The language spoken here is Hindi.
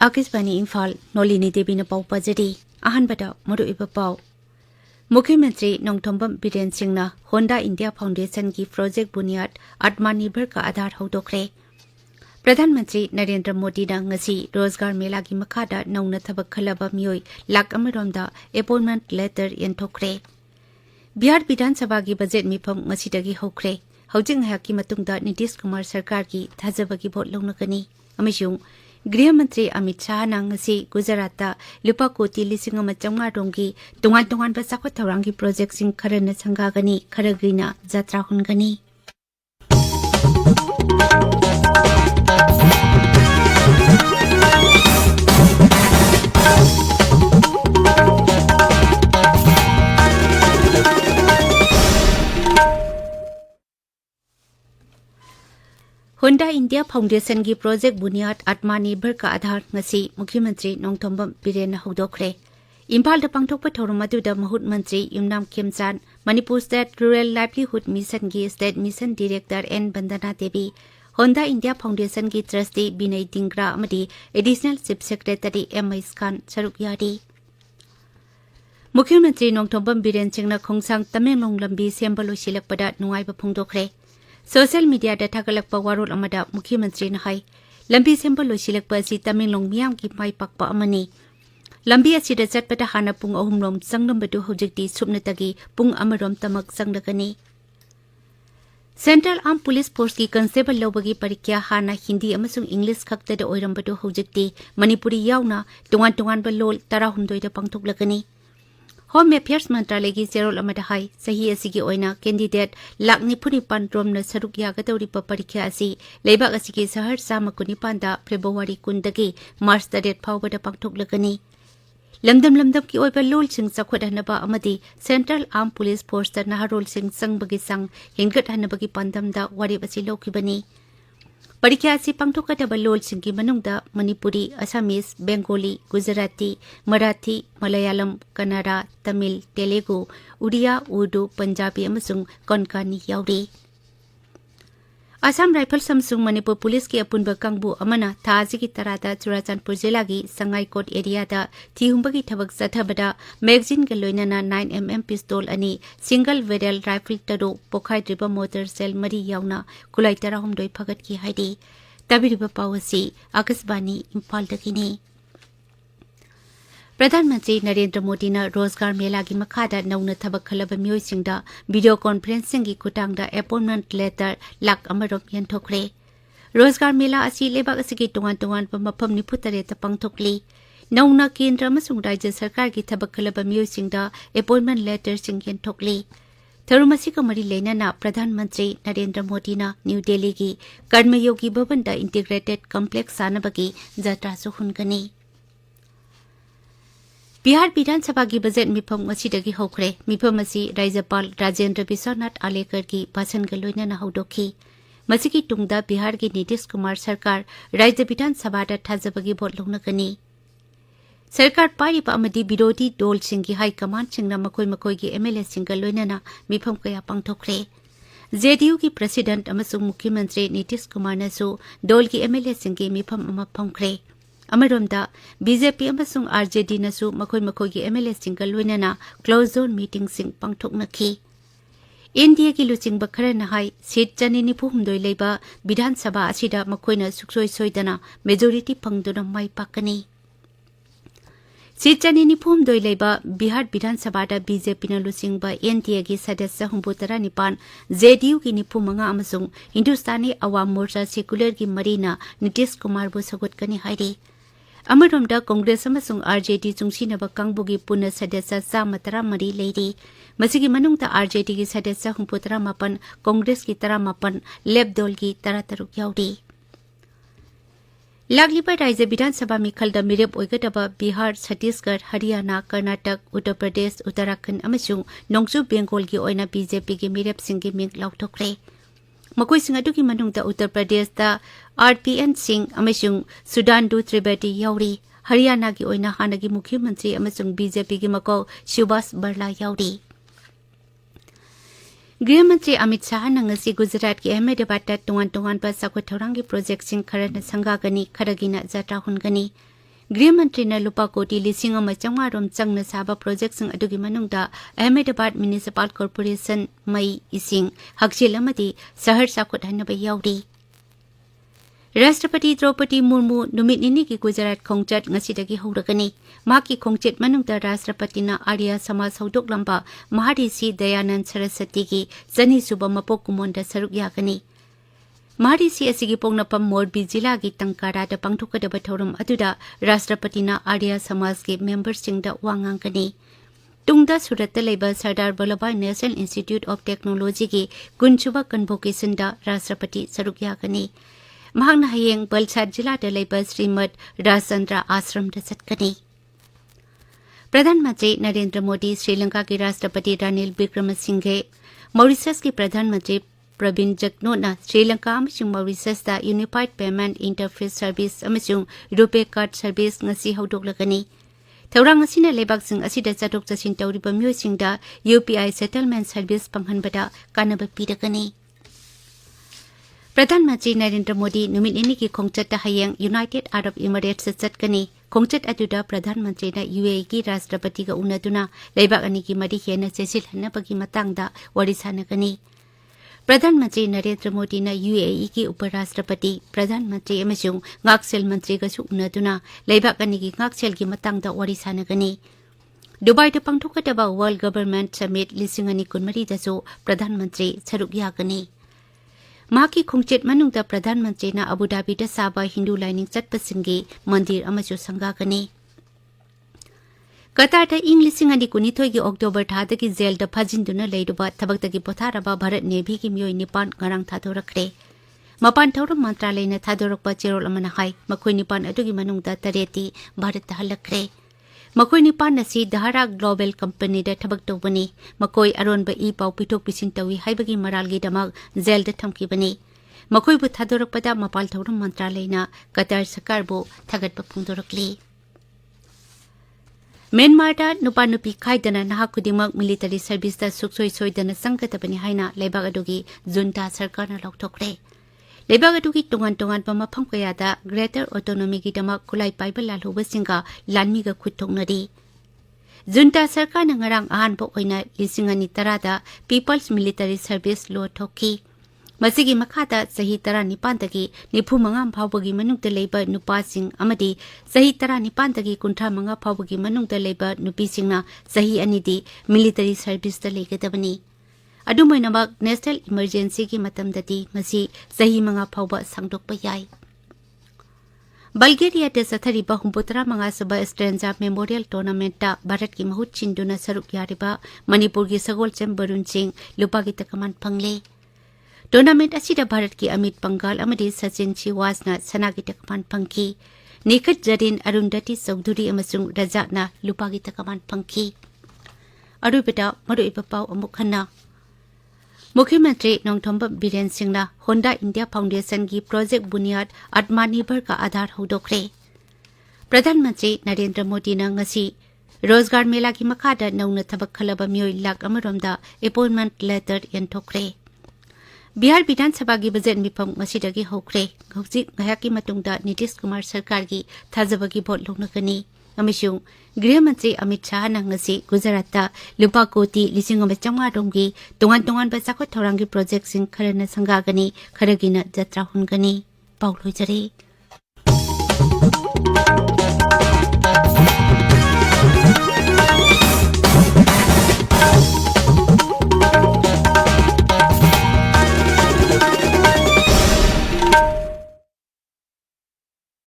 आकाशवाणी इम्फाल नोलिनी देवी पाउ पजरी अहनबदा मरुइबा पाउ मुख्यमंत्री नोंथोंबम बिरेन सिंहना होंडा इंडिया फाउंडेशन की प्रोजेक्ट बुनियाद आत्मनिर्भर का आधार हौदोखरे प्रधानमंत्री नरेंद्र मोदी ngasi रोजगार मेला की मखादा नौना थबक खलबा मियोय लाख अमरोमदा अपॉइंटमेंट लेटर यंथोखरे बिहार विधानसभा की बजट मिफम ngasiदगी हौखरे हौजिंग हाकी मतुंगदा नीतीश कुमार सरकार की थाजबगी भोट लौनकनी अमसुंग गृह मंत्री अमित शाह ngasi गुजरात लुपा कोटी 5,500 की तोंगान तोंगान बसाखो थौरांगी प्रोजेक्ट सिंह खरन संगागनी खरग्रीना जात्रा हुनगनी होंडा इंडिया फाउंडेशन की प्रोजेक्ट बुनियाद आत्मनिर्भर का आधार ngasi मुख्यमंत्री नोंथोंबम बिरेन हौदोखरे इम्फाल पांथोकप थौरम अदुदा महुत मंत्री Yumnam Khemchand Manipur state rural livelihood mission की state mission director N Bandana Devi Honda India Foundation की ट्रस्टी बिनय दिंगरा अमदी additional chief secretary MS. Khan सरुक यारी मुख्यमंत्री नोंथोंबम बिरेन सिंहना खोंसांग तमेंगलोंग लंबी सेंब लोइसिलकपदा नुंगाइबा फोंदोखरे सोशल मीडिया थागलप वारोल मुख्यमंत्री हाई लंबी सेंब लोइसिलकप असि तमेंगलोंग मियाम की माई पाकपा अमनी लंबी असिदा चटपदा हाना पुंग अहुमरोम चंगलंबदु हौजिक्ति सुपनतगी पुंग अमरोम तमक चंगलगनी सेंट्रल आर्म पुलिस फोर्स की कंस्टेबल लौबगी परीक्षा हाना हिंदी अमसुंग इंग्लिश खक्तदा ओइरंबदु हौजिक्ति मणिपुरी यावना तोंगान तोंगानबा लोल 13 पांथोकलगनी होम अफेयर्स मंत्रालय की चेरोल हाई सही असिगी ओइना कैंडिडेट लाख 94 रोमना सरुक यागदौरिबा परीक्षा असि लेबाक असिगी शहर 119 फेब्रुवारी 10 मार्च 8 फाउबदा पांथोकलगनी लमदम की ओइबा लोल सिंह चखोदहनबा अमदी सेंट्रल आर्म पुलिस फोर्स ता नहरोल सिंह संगबगी संग हेंगटहनबगी पांदमदा वारेब असि लौखिबनी परीक्षा असि पांथोकदबा लोल सिंह की मनुंगदा मणिपुरी असमीज बेंगोली गुजराती मराठी मलयालम कन्नड़ा तमिल तेलुगु उड़िया उर्दू पंजाबी अमसुंग कोंकणी यावरी असम राइफल समसुंग मणिपुर पुलिस की अपुनबा कांगबु अमना थाजी की तरादा चुराचांदपुर जिला की संगाईकोट एरिया थिहुंबगी थबक चथबदा मैगजीन के लोइनना 9mm पिस्तौल अनि सिंगल वेरियल राइफल तरो पोखाइद्रिबा मोटर सेल मरी यावना खुलाई 13 फगत की हाइदे तबिरिबा पावसी आकाशवाणी इम्फाल दगिनी प्रधानमंत्री नरेंद्र मोदी ने रोजगार मेला की मखादा नौना थबक खलब मियोइसिंगदा वीडियो कॉन्फ्रेंसिंग की खुटांगदा अपॉइंटमेंट लेटर लाख अमरोम यंथोखरे रोजगार मेला असि लेबाक असि तोंगान तोंगान मफम 93 पांथोकली नौना केंद्र अमसुंग राज्य सरकार की थबक खलब मियोइसिंगदा अपॉइंटमेंट लेटर सिंग यंथोकली थरुमसी का मरी लेना प्रधानमंत्री नरेंद्र मोदी ने न्यू दिल्ली की कर्मयोगी भवन दा इंटीग्रेटेड कॉम्प्लेक्स सानबगी जात्रा सुहुनगनी बिहार विधानसभा की बजट मिफम मसीदगी हौखरे मिफम मसी राज्यपाल राजेंद्र विश्वनाथ आलेकर की भाषण के लोइनना हौदोखी मसीकी तुंगदा बिहार की नीतीश कुमार सरकार राज्य विधानसभा थाजबगी भोट लौनगनी सरकार पारिबा अमदी विरोधी दल सिंह की हाई कमान सिंगना मकोई मकोई की एमएलए सिंह के लोइनना मिफम कया पांथोखरे जेडीयू की प्रेसिडेंट अमसुंग मुख्यमंत्री नीतीश कुमार नसु दल की एमएलए सिंह की मिफम अमा फंखरे अमरोमदा बीजेपी अमसुंग आरजेडी नसु मखोई मखोई की एमएलए सिंह का लोइनना क्लोज जोन मीटिंग सिंह पांथोकनखी एनडीए की लुचिंग खरना हाई सीट 294 लेबा विधानसभा असिदा मखोइना सुक्सोई सोइदना मेजोरिटी फंगदुना माई पाकनी सीट 294 लेबा बिहार विधानसभा बीजेपी न लुचिंग एनडीए की सदस्य 94 जेडीयू की 95 अमसुंग हिंदुस्तानी अवाम मोर्चा सेक्युलर की मरीना नीतीश कुमार बु सगोटकनी हाइरे अमरोमदा कांग्रेस अमसुंग आरजेडी चुंगसिनबा कांगबुगी पुनः सदस्य 113 लेरी मसिगी मनुंगता आरजेडी की सदस्य 39 कांग्रेस की 13 लेब दल की 13 यावरी लागलिबा राज्य विधानसभा मिखलदा मिरेप ओइगदबा बिहार छत्तीसगढ़ हरियाणा कर्नाटक उत्तर प्रदेश उत्तराखंड अमसुंग नोंगचु बेंगोल की ओइना बीजेपी की मिरेप सिंह की मिंग लाउथोखरे मकोई सिंह अदुगी मनुंगदा उत्तर प्रदेश दा आरपीएन सिंह अमसुंग सुडान त्रिवेदी यावरी हरियाणा की ओइना हानगी मुख्यमंत्री अमसुंग बीजेपी की मको सुभाष बरला यावरी गृहमंत्री अमित शाह ngasi गुजरात की अहमदाबाद तोंगान तोंगान पर साखो थौरांगी प्रोजेक्ट सिंह खरन संगागनी खरगिना जात्रा हुनगनी गृहमंत्री लुपा कोटी 5,500 चंगना साबा प्रोजेक्ट अदुगी मनुंगदा अहमदाबाद म्युनिसिपल कॉर्पोरेशन मई इसिंग हकचिल अमदी शहर साखुटहनबा याउरी राष्ट्रपति द्रौपदी मुर्मू नुमित निनी की गुजरात खोंगचट ngasiदगी हौरगनी माकी खोंगचट मनुंगदा राष्ट्रपतिना आर्य समाज हौदोकलंबा महारिषि दयानंद सरस्वती की जनी सुबा मपोक कुमोंदा सरुक यागनी महारिषि असिगी पोंगनपम मोरबी जिला की तंकारादा पांगथोकदबा थौरम अदुदा राष्ट्रपतिना आर्य समाज के मेंबरसिंगदा वांगांगनी तुंगदा सूरत लेबा Sardar Vallabhbhai national institute of technology की कुंचुबा कन्वोकेशनदा राष्ट्रपति सरुक यागनी महांगना हयेंग बलसाड जिलादा लेबा श्रीमद राजचंद्र आश्रमदा चटकनी प्रधानमंत्री नरेंद्र मोदी श्रीलंका के राष्ट्रपति रानिल विक्रमसिंघे मॉरिशस के प्रधानमंत्री प्रवीण जगनोना श्रीलंका अमसुंग मॉरिशसदा यूनिफाइड पेमेंट इंटरफेस सर्विस अमसुंग रुपे कार्ड सर्विस ngasi हौदोकलगनी थौरांग असिना लेबाकसिंग असिदा चटोक चसिन तौरिबा म्योइसिंगदा यूपीआई सेटलमेंट सर्विस पंगहनबदा कानबा पीरगनी प्रधानमंत्री नरेंद्र मोदी नुमित निनी की खोंगचट हयेंग यूनाइटेड अरब इमिरेट्स चटकनी खोंगचट अदुदा प्रधानमंत्री यूएई की राष्ट्रपति का उनदुना लेबाक अनि की मरी हेना चेसिलहनबगी मतंगदा वरी सानगनी प्रधानमंत्री नरेंद्र मोदी ने यूएई की उपराष्ट्रपति प्रधानमंत्री अमसुंग ngakchel मंत्री गसु उनदुना लेबाक अनि की ngakchel की मतंगदा वरी सानगनी दुबई द पांगथोकदबा वर्ल्ड गवर्नमेंट समिट 2023 दसु प्रधानमंत्री सरुक यागनी माकी खोंगचेट मनुंगदा प्रधानमंत्री ना अबुधाबी द साबा हिंदू लाइनिंग चटपसिंगी मंदिर अमसु संगागनी कतार इंग 2019 की अक्टोबर थाद की जेल द फजिंदुना लेदुबा थबक की पोथारबा भारत नेवी की मियोय निपान ngarang थादोरखरे मपान थौरम मंत्रालय ने थादोरकपा चेरोल अमना हाई मखोय निपान अदुगी मनुंगदा तरेती भारत हलखरे मखोय निपान नसी दहारा ग्लोबल कंपनी द थबक तौबनी मखोय अरोनबा ई पाउ पिथोक पिसिन तवी हाइबगी मरालगी दमक जेल द थमकीबनी मखोय बु थादोरकपदा मपाल थौरम मंत्रालय ना कतार सरकार बो थगतपा फुंदोरकली म्यांमारदा नुपा नुपी खाइदना नहा खुदिमक मिलिटरी सर्विसदा सुखसोय सोयदना संगतबनी हाइना लेबाग अदुगी जुंटा सरकारना लौथोकरे लेबाग अदुगी तोंगान तोंगान मफम कयादा ग्रेटर ऑटोनॉमी की दमक खुलाई पाइबा लालहुबसिंगा लानमीगा खुथोंगनरी जुंटा सरकारना ngarang अहानबो ओइना 2010 दा पीपल्स मिलिटरी सर्विस लो थोकी मसिगी मखादा सही 19 तकी 95 फावबगी मनुंगदा लेबा नुपासिंग अमदी सही 19 तकी 35 फावबगी मनुंगदा लेबा नुपीसिंगना सही अनिदी मिलिटरी सर्विस दा लेगदबनी अदुमैनमक नेशनल इमरजेंसी की मतमदती मसी सही 5 फावबा सांगदोकपा याय बल्गेरिया द सथरिबा 63 सबा स्ट्रेंजा मेमोरियल टूर्नामेंट भारत की महुत चिंदुना सरुक यारिबा मणिपुर की सगोलचम बरुण सिंह लुपा की तकमान फंगले टूर्नामेंट असिदा भारत की अमित पंगाल अमदी सचिन चिवासना सना की तकमान फंकी निखत जरीन अरुंधति चौधरी अमसुंग रजाकना लुपा की तकमान फंकी अरुबदा मरुइबा पाउ अमुक हन्ना मुख्यमंत्री नोंगथोंबा बीरेन सिंहना होंडा इंडिया फाउंडेशन की प्रोजेक्ट बुनियाद आत्मनिर्भर का आधार हौदोखरे प्रधानमंत्री नरेंद्र मोदी ने ngasi रोजगार मेला की मखादा नौना थबक खलबा मियोय लाख अमरोमदा अपॉइंटमेंट लेटर यंथोखरे बिहार विधानसभा की बजट मिफम ngasiदगी हौखरे हौजिक ngayaki matungda नीतीश कुमार सरकार की थाजबगी भोट लौनगनी अमिसुंग गृह मंत्री अमित शाह ngasi गुजरात लुपा कोटी 5,500 की तोंगान तोंगान बसाखो थौरांगी प्रोजेक्ट सिंह खरना संगागनी खरगिना जत्रा हुनगनी पाउलोजरी